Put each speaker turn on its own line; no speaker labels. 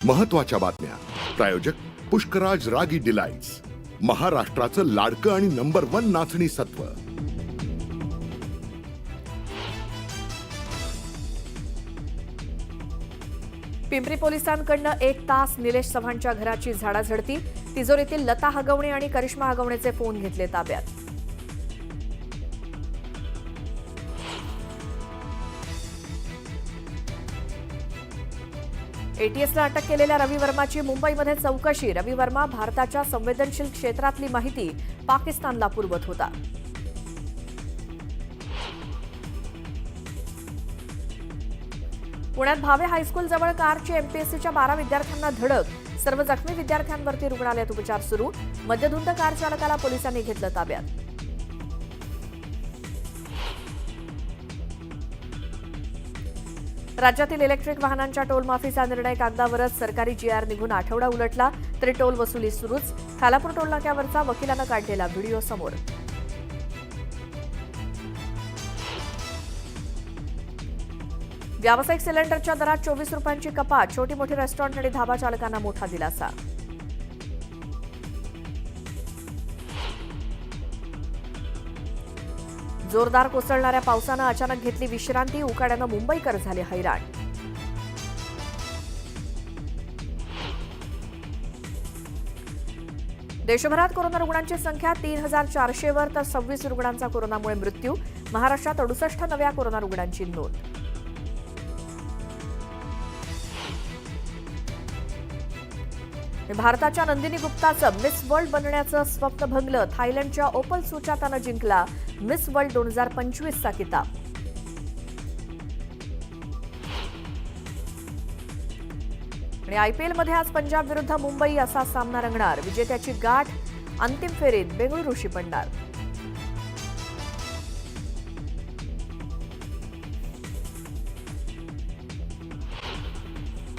महत्त्वाच्या बातम्या. प्रायोजक पुष्कराज रागी डिलाइट्स, महाराष्ट्राचं लाडकं आणि नंबर 1 नाचणी सत्व.
पिंपरी पोलिसांकडनं 1 तास निलेश चव्हाणच्या घराची झाडाझडती. तिजोरीतील लता हगवणे आणि करिश्मा हगवणेचे फोन घेतले ताब्यात. एटीएसला अटक केलेल्या रवी वर्माची मुंबईमध्ये चौकशी. रवी वर्मा भारताच्या संवेदनशील क्षेत्रातली माहिती पाकिस्तानला पुरवत होता. पुण्यात भावे हायस्कूल जवळ कारची एमपीएससीच्या 12 विद्यार्थ्यांना धडक. सर्व जखमी विद्यार्थ्यांवरती रुग्णालयात उपचार सुरू. मद्यधुंद कार चालकाला पोलिसांनी घेतलं ताब्यात. राज्यातील इलेक्ट्रिक वाहनांच्या टोल माफीचा निर्णय कागदावरच. सरकारी जीआर निघून आठवडा उलटला तरी टोल वसुली सुरूच. खालापूर टोल नाक्यावरचा वकिलानं काढलेला व्हिडिओ समोर. व्यावसायिक सिलेंडरच्या दरात 24 रुपयांची कपात. छोटी मोठी रेस्टॉरंट आणि धाबा चालकांना मोठा दिलासा. जोरदार कोसळणाऱ्या पावसानं अचानक घेतली विश्रांती. उकाड्यानं मुंबईकर झाले हैराण. देशभरात कोरोना रुग्णांची संख्या 3400 वर तर 26 रुग्णांचा कोरोनामुळे मृत्यू. महाराष्ट्रात 68 नव्या कोरोना रुग्णांची नोंद. भारताच्या नंदिनी गुप्ताचं मिस वर्ल्ड बनण्याचं स्वप्न भंगलं. थायलंडच्या ओपल सुचातानं जिंकला मिस वर्ल्ड 2025चा किताब. आणि आयपीएलमध्ये आज पंजाब विरुद्ध मुंबई असा सामना रंगणार. विजेत्याची गाठ अंतिम फेरीत बेंगळुरूशी पडणार.